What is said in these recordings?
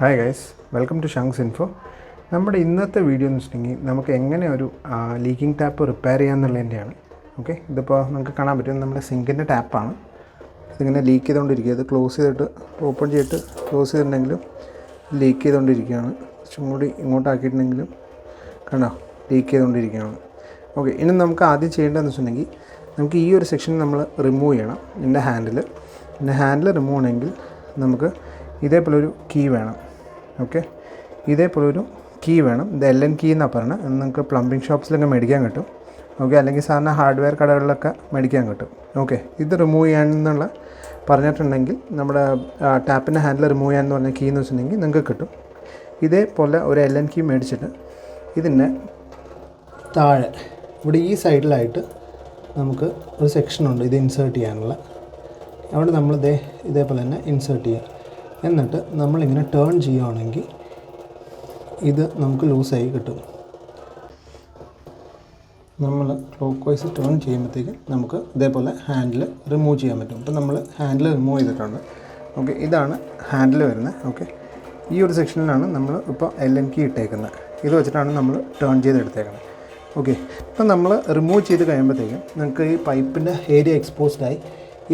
Hi guys, welcome to Shangs info. നമ്മുടെ ഇന്നത്തെ video എന്ന് വെച്ചിട്ടുണ്ടെങ്കിൽ നമുക്ക് എങ്ങനെ ഒരു ലീക്കിംഗ് ടാപ്പ് റിപ്പയർ ചെയ്യാമെന്നുള്ളതിൻ്റെയാണ്. ഓക്കെ, ഇതിപ്പോൾ നമുക്ക് കാണാൻ പറ്റും നമ്മുടെ സിങ്കിൻ്റെ ടാപ്പാണ്. ഇതിങ്ങനെ ലീക്ക് ചെയ്തുകൊണ്ടിരിക്കുക. ഇത് ക്ലോസ് ചെയ്തിട്ട് ഓപ്പൺ ചെയ്തിട്ട് ക്ലോസ് ചെയ്തിട്ടുണ്ടെങ്കിലും ലീക്ക് ചെയ്തുകൊണ്ടിരിക്കുകയാണ്. കുറച്ചും കൂടി ഇങ്ങോട്ടാക്കിയിട്ടുണ്ടെങ്കിലും കണ്ടോ ലീക്ക് ചെയ്തുകൊണ്ടിരിക്കുകയാണ്. ഓക്കെ, ഇനി നമുക്ക് ആദ്യം ചെയ്യേണ്ടതെന്ന് വെച്ചിട്ടുണ്ടെങ്കിൽ നമുക്ക് ഈ ഒരു സെക്ഷൻ നമ്മൾ റിമൂവ് ചെയ്യണം. ഇതിൻ്റെ ഹാൻഡിൽ റിമൂവ് ചെയ്യണമെങ്കിൽ നമുക്ക് ഇതേപോലെ ഒരു കീ വേണം. ഓക്കെ, ഇതേപോലൊരു കീ വേണം. ഇത് LN കീ എന്നാണ് പറയുന്നത്. നിങ്ങൾക്ക് പ്ലംബിംഗ് ഷോപ്സിലൊക്കെ മേടിക്കാൻ കിട്ടും. ഓക്കെ, അല്ലെങ്കിൽ സാധാരണ ഹാർഡ്വെയർ കടകളിലൊക്കെ മേടിക്കാൻ കിട്ടും. ഓക്കെ, ഇത് റിമൂവ് ചെയ്യാനെന്നുള്ള പറഞ്ഞിട്ടുണ്ടെങ്കിൽ നമ്മുടെ ടാപ്പിൻ്റെ ഹാൻഡിൽ റിമൂവ് ചെയ്യാനെന്ന് പറഞ്ഞ കീ എന്ന് വെച്ചിട്ടുണ്ടെങ്കിൽ നിങ്ങൾക്ക് കിട്ടും. ഇതേപോലെ ഒരു LN കീ മേടിച്ചിട്ട് ഇതിൻ്റെ താഴെ ഇവിടെ ഈ സൈഡിലായിട്ട് നമുക്ക് ഒരു സെക്ഷനുണ്ട് ഇത് ഇൻസേർട്ട് ചെയ്യാനുള്ള. അവിടെ നമ്മൾ ഇതേപോലെ തന്നെ ഇൻസേർട്ട് ചെയ്യുക. എന്നിട്ട് നമ്മളിങ്ങനെ ടേൺ ചെയ്യുകയാണെങ്കിൽ ഇത് നമുക്ക് ലൂസായി കിട്ടും. നമ്മൾ ക്ലോക്ക് വൈസ് ടേൺ ചെയ്യുമ്പോഴത്തേക്കും നമുക്ക് ഇതേപോലെ ഹാൻഡിൽ റിമൂവ് ചെയ്യാൻ പറ്റും. ഇപ്പോൾ നമ്മൾ ഹാൻഡിൽ റിമൂവ് ചെയ്തിട്ടുണ്ട്. ഓക്കെ, ഇതാണ് ഹാൻഡിൽ വരുന്നത്. ഓക്കെ, ഈ ഒരു സെക്ഷനിലാണ് നമ്മൾ ഇപ്പോൾ LN കീ ഇട്ടേക്കുന്നത്. ഇത് വെച്ചിട്ടാണ് നമ്മൾ ടേൺ ചെയ്തെടുത്തേക്കുന്നത്. ഓക്കെ, ഇപ്പം നമ്മൾ റിമൂവ് ചെയ്ത് കഴിയുമ്പോഴത്തേക്കും നമുക്ക് ഈ പൈപ്പിൻ്റെ ഏരിയ എക്സ്പോസ്ഡായി.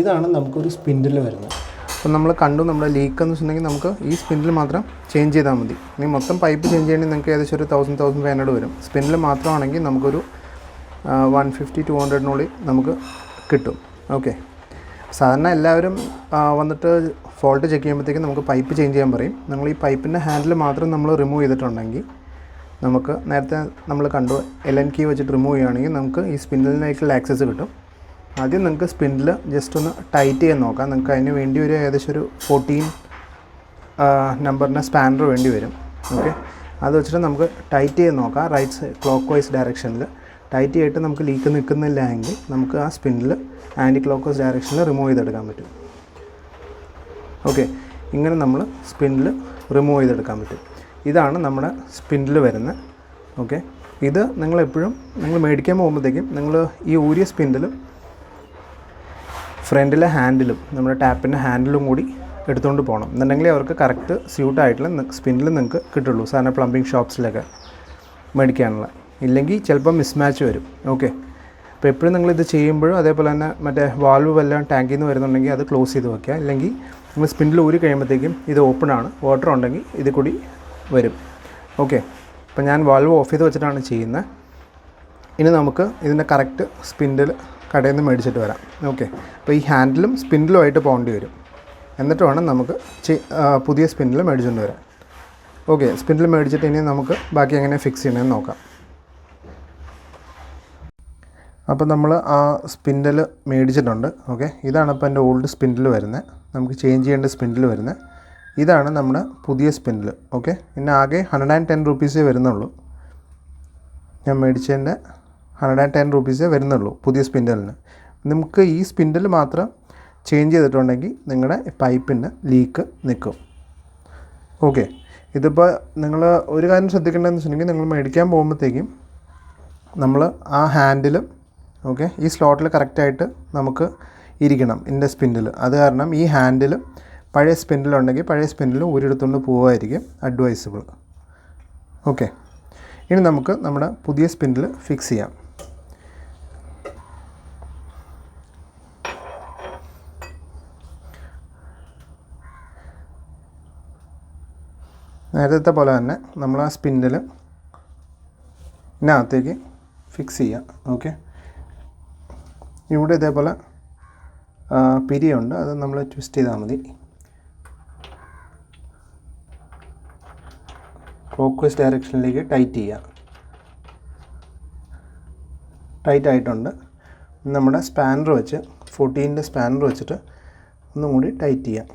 ഇതാണ് നമുക്കൊരു സ്പിൻഡിൽ വരുന്നത്. അപ്പോൾ നമ്മൾ കണ്ടു നമ്മുടെ ലീക്ക് എന്ന് വെച്ചിട്ടുണ്ടെങ്കിൽ നമുക്ക് ഈ സ്പിൻഡിൽ മാത്രം ചേഞ്ച് ചെയ്താൽ മതി. ഇനി മൊത്തം പൈപ്പ് ചേഞ്ച് ചെയ്യണമെങ്കിൽ നിങ്ങൾക്ക് ഏകദേശം ഒരു 1500 വരും. സ്പിൻഡിൽ മാത്രമാണെങ്കിൽ നമുക്കൊരു 150-200 നമുക്ക് കിട്ടും. ഓക്കെ, സാധാരണ എല്ലാവരും വന്നിട്ട് ഫോൾട്ട് ചെക്ക് ചെയ്യുമ്പോഴത്തേക്കും നമുക്ക് പൈപ്പ് ചേഞ്ച് ചെയ്യാൻ പറയും. നിങ്ങൾ ഈ പൈപ്പിൻ്റെ ഹാൻഡിൽ മാത്രം നമ്മൾ റിമൂവ് ചെയ്തിട്ടുണ്ടെങ്കിൽ നമുക്ക് നേരത്തെ നമ്മൾ കണ്ടു LN കീ വെച്ചിട്ട് റിമൂവ് ചെയ്യുകയാണെങ്കിൽ നമുക്ക് ഈ സ്പിൻഡിലേക്കുള്ള ആക്സസ് കിട്ടും. ആദ്യം നിങ്ങൾക്ക് സ്പിൻഡിൽ ജസ്റ്റ് ഒന്ന് ടൈറ്റ് ചെയ്യാൻ നോക്കാം. നിങ്ങൾക്ക് അതിന് വേണ്ടി ഒരു ഏകദേശം ഒരു 14 നമ്പറിൻ്റെ സ്പാനർ വേണ്ടി വരും. ഓക്കെ, അത് വെച്ചിട്ട് നമുക്ക് ടൈറ്റ് ചെയ്ത് നോക്കാം. റൈറ്റ് സൈഡ് ക്ലോക്ക് വൈസ് ഡയറക്ഷനിൽ ടൈറ്റ് ചെയ്തിട്ട് നമുക്ക് ലീക്ക് നിൽക്കുന്നില്ല എങ്കിൽ നമുക്ക് ആ സ്പിൻഡിൽ ആൻറ്റി ക്ലോക്ക് വൈസ് ഡയറക്ഷനിൽ റിമൂവ് ചെയ്തെടുക്കാൻ പറ്റും. ഓക്കെ, ഇങ്ങനെ നമ്മൾ സ്പിൻഡിൽ റിമൂവ് ചെയ്തെടുക്കാൻ പറ്റും. ഇതാണ് നമ്മുടെ സ്പിൻഡിൽ വരുന്നത്. ഓക്കെ, ഇത് നിങ്ങളെപ്പോഴും നിങ്ങൾ മേടിക്കാൻ പോകുമ്പോഴത്തേക്കും നിങ്ങൾ ഈ ഊരിയ സ്പിൻഡിലും ഫ്രണ്ടിലെ ഹാൻഡിലും നമ്മുടെ ടാപ്പിൻ്റെ ഹാൻഡിലും കൂടി എടുത്തുകൊണ്ട് പോകണം. എന്നുണ്ടെങ്കിൽ അവർക്ക് കറക്റ്റ് സ്യൂട്ടായിട്ടുള്ള സ്പിൻഡിൽ നിങ്ങൾക്ക് കിട്ടുള്ളൂ. സാധാരണ പ്ലംബിംഗ് ഷോപ്സിലൊക്കെ മേടിക്കാനുള്ള. ഇല്ലെങ്കിൽ ചിലപ്പോൾ മിസ്മാച്ച് വരും. ഓക്കെ, അപ്പോൾ എപ്പോഴും നിങ്ങളിത് ചെയ്യുമ്പോഴും അതേപോലെ തന്നെ മറ്റേ വാൽവ് വല്ലതും ടാങ്കിൽ നിന്ന് വരുന്നുണ്ടെങ്കിൽ അത് ക്ലോസ് ചെയ്ത് വയ്ക്കുക. ഇല്ലെങ്കിൽ നിങ്ങൾ സ്പിൻഡിൽ ഊരി കഴിയുമ്പോഴത്തേക്കും ഇത് ഓപ്പണാണ്, വാട്ടർ ഉണ്ടെങ്കിൽ ഇത് കൂടി വരും. ഓക്കെ, അപ്പോൾ ഞാൻ വാൽവ് ഓഫ് ചെയ്ത് വെച്ചിട്ടാണ് ചെയ്യുന്നത്. ഇനി നമുക്ക് ഇതിൻ്റെ കറക്റ്റ് സ്പിൻഡിൽ കടയിൽ നിന്ന് മേടിച്ചിട്ട് വരാം. ഓക്കെ, അപ്പോൾ ഈ ഹാൻഡിലും സ്പിൻഡിലുമായിട്ട് പോകേണ്ടി വരും. എന്നിട്ട് വേണം നമുക്ക് പുതിയ സ്പിൻഡിൽ മേടിച്ചുകൊണ്ട് വരാം. ഓക്കെ, സ്പിൻഡിൽ മേടിച്ചിട്ട് ഇനി നമുക്ക് ബാക്കി എങ്ങനെ ഫിക്സ് ചെയ്യണമെന്ന് നോക്കാം. അപ്പോൾ നമ്മൾ ആ സ്പിൻഡിൽ മേടിച്ചിട്ടുണ്ട്. ഓക്കെ, ഇതാണ് ഇപ്പോൾ എൻ്റെ ഓൾഡ് സ്പിൻഡിൽ വരുന്നത്. നമുക്ക് ചേഞ്ച് ചെയ്യേണ്ട സ്പിൻഡിൽ വരുന്നത് ഇതാണ് നമ്മുടെ പുതിയ സ്പിൻഡിൽ. ഓക്കെ, പിന്നെ ആകെ 110 രൂപീസേ വരുന്നുള്ളൂ. ഞാൻ മേടിച്ചതിൻ്റെ 110 രൂപീസേ വരുന്നുള്ളൂ പുതിയ സ്പിൻഡിലിന്. നമുക്ക് ഈ സ്പിൻഡിൽ മാത്രം ചേഞ്ച് ചെയ്തിട്ടുണ്ടെങ്കിൽ നിങ്ങളുടെ പൈപ്പിൻ്റെ ലീക്ക് നിൽക്കും. ഓക്കെ, ഇതിപ്പോൾ നിങ്ങൾ ഒരു കാര്യം ശ്രദ്ധിക്കേണ്ടതെന്ന് വെച്ചിട്ടുണ്ടെങ്കിൽ നിങ്ങൾ മേടിക്കാൻ പോകുമ്പോഴത്തേക്കും നമ്മൾ ആ ഹാൻഡിലും ഓക്കെ ഈ സ്ലോട്ടിൽ കറക്റ്റായിട്ട് നമുക്ക് ഇരിക്കണം ഇതിൻ്റെ സ്പിൻഡിൽ. അത് കാരണം ഈ ഹാൻഡിലും പഴയ സ്പിൻഡിലുണ്ടെങ്കിൽ പഴയ സ്പിൻഡിൽ ഊരിയെടുത്തുകൊണ്ട് പോവുമായിരിക്കും അഡ്വൈസബിൾ. ഓക്കെ, ഇനി നമുക്ക് നമ്മുടെ പുതിയ സ്പിൻഡിൽ ഫിക്സ് ചെയ്യാം. നേരത്തെ പോലെ തന്നെ നമ്മൾ ആ സ്പിൻഡിൽ ഇതിനകത്തേക്ക് ഫിക്സ് ചെയ്യാം. ഓക്കെ, ഇവിടെ ഇതേപോലെ പിരിയുണ്ട്, അത് നമ്മൾ ട്വിസ്റ്റ് ചെയ്താൽ മതി. ക്ലോക്ക് വൈസ് ഡയറക്ഷനിലേക്ക് ടൈറ്റ് ചെയ്യുക. ടൈറ്റ് ആയിട്ടുണ്ട്. നമ്മുടെ സ്പാനർ വെച്ച് 14ൻ്റെ സ്പാനർ വെച്ചിട്ട് ഒന്നും കൂടി ടൈറ്റ് ചെയ്യാം.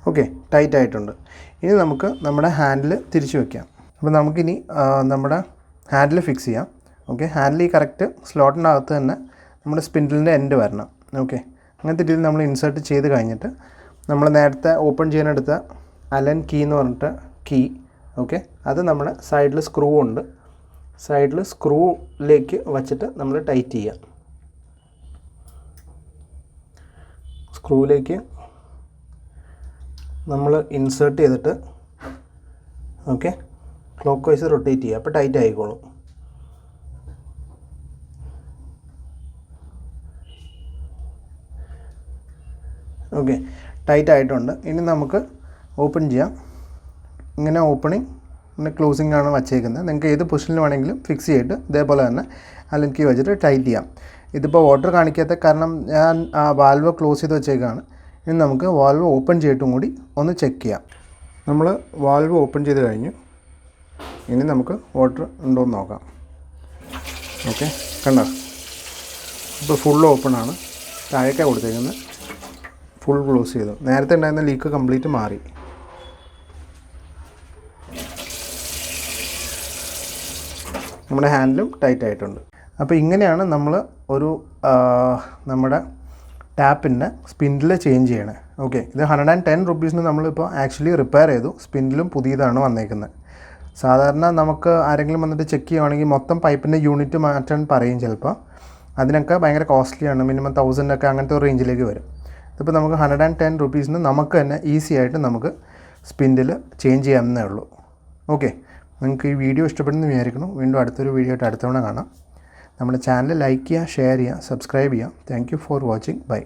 ഓക്കെ, ടൈറ്റ് ആയിട്ടുണ്ട്. ഇനി നമുക്ക് നമ്മുടെ ഹാൻഡിൽ തിരിച്ചു വയ്ക്കാം. അപ്പോൾ നമുക്കിനി നമ്മുടെ ഹാൻഡിൽ ഫിക്സ് ചെയ്യാം. ഓക്കെ, ഹാൻഡിൽ ഈ കറക്റ്റ് സ്ലോട്ടിൻ്റെ അകത്ത് തന്നെ നമ്മുടെ സ്പിൻഡിലിൻ്റെ എൻഡ് വരണം. ഓക്കെ, അങ്ങനത്തെ രീതിയിൽ നമ്മൾ ഇൻസേർട്ട് ചെയ്ത് കഴിഞ്ഞിട്ട് നമ്മൾ നേരത്തെ ഓപ്പൺ ചെയ്യാനെടുത്ത LN കീ എന്ന് പറഞ്ഞിട്ട് കീ. ഓക്കെ, അത് നമ്മുടെ സൈഡിൽ സ്ക്രൂ ഉണ്ട്. സൈഡിൽ സ്ക്രൂയിലേക്ക് വച്ചിട്ട് നമ്മൾ ടൈറ്റ് ചെയ്യാം. സ്ക്രൂവിലേക്ക് നമ്മൾ ഇൻസേർട്ട് ചെയ്തിട്ട് ഓക്കെ ക്ലോക്ക് വൈസ് റൊട്ടേറ്റ് ചെയ്യുക. അപ്പോൾ ടൈറ്റ് ആയിക്കോളും. ഓക്കെ, ടൈറ്റ് ആയിട്ടുണ്ട്. ഇനി നമുക്ക് ഓപ്പൺ ചെയ്യാം. ഇങ്ങനെ ഓപ്പണിങ് പിന്നെ ക്ലോസിംഗ് ആണ് വച്ചേക്കുന്നത്. നിങ്ങൾക്ക് ഏത് പൊസിഷനിൽ വേണമെങ്കിലും ഫിക്സ് ചെയ്തിട്ട് ഇതേപോലെ തന്നെ അലൻ കീ വെച്ചിട്ട് ടൈറ്റ് ചെയ്യാം. ഇതിപ്പോൾ വാട്ടർ കാണിക്കാത്ത കാരണം ഞാൻ ആ വാൽവ് ക്ലോസ് ചെയ്ത് വെച്ചേക്കാണ്. ഇനി നമുക്ക് വാൽവ് ഓപ്പൺ ചെയ്തിട്ടും കൂടി ഒന്ന് ചെക്ക് ചെയ്യാം. നമ്മൾ വാൽവ് ഓപ്പൺ ചെയ്ത് കഴിഞ്ഞു. ഇനി നമുക്ക് വാട്ടർ ഉണ്ടോ എന്ന് നോക്കാം. ഓക്കെ, കണ്ടോ? ഇപ്പോൾ ഫുൾ ഓപ്പൺ ആണ്. താഴേക്കാണ് കൊടുത്തേക്കുന്നത്. ഫുൾ ക്ലോസ് ചെയ്തു. നേരത്തെ ഉണ്ടായിരുന്ന ലീക്ക് കംപ്ലീറ്റ് മാറി. നമ്മുടെ ഹാൻഡിലും ടൈറ്റ് ആയിട്ടുണ്ട്. അപ്പോൾ ഇങ്ങനെയാണ് നമ്മൾ ഒരു നമ്മുടെ ടാപ്പിൻ്റെ സ്പിൻഡിൽ ചേഞ്ച് ചെയ്യണേ. ഓക്കെ, ഇത് 110 റുപ്പീസിന് നമ്മളിപ്പോൾ ആക്ച്വലി റിപ്പയർ ചെയ്തു. സ്പിൻഡിലും പുതിയതാണ് വന്നേക്കുന്നത്. സാധാരണ നമുക്ക് ആരെങ്കിലും വന്നിട്ട് ചെക്ക് ചെയ്യുകയാണെങ്കിൽ മൊത്തം പൈപ്പിൻ്റെ യൂണിറ്റ് മാറ്റാൻ പറയും ചിലപ്പോൾ. അതിനൊക്കെ ഭയങ്കര കോസ്റ്റ്ലിയാണ്. മിനിമം 1000 ഒക്കെ അങ്ങനത്തെ ഒരു റേഞ്ചിലേക്ക് വരും. ഇതിപ്പോൾ നമുക്ക് 110 റുപ്പീസിന് നമുക്ക് തന്നെ ഈസി ആയിട്ട് നമുക്ക് സ്പിൻഡിൽ ചേഞ്ച് ചെയ്യാവുന്നേ ഉള്ളൂ. ഓക്കെ, നിങ്ങൾക്ക് ഈ വീഡിയോ ഇഷ്ടപ്പെടുന്നു വിചാരിക്കണം. വീണ്ടും അടുത്തൊരു വീഡിയോ ആയിട്ട് അടുത്തവണ കാണാം. നമ്മുടെ ചാനൽ ലൈക്ക് ചെയ്യുക, ഷെയർ ചെയ്യുക, സബ്സ്ക്രൈബ് ചെയ്യുക. Thank you for watching. By.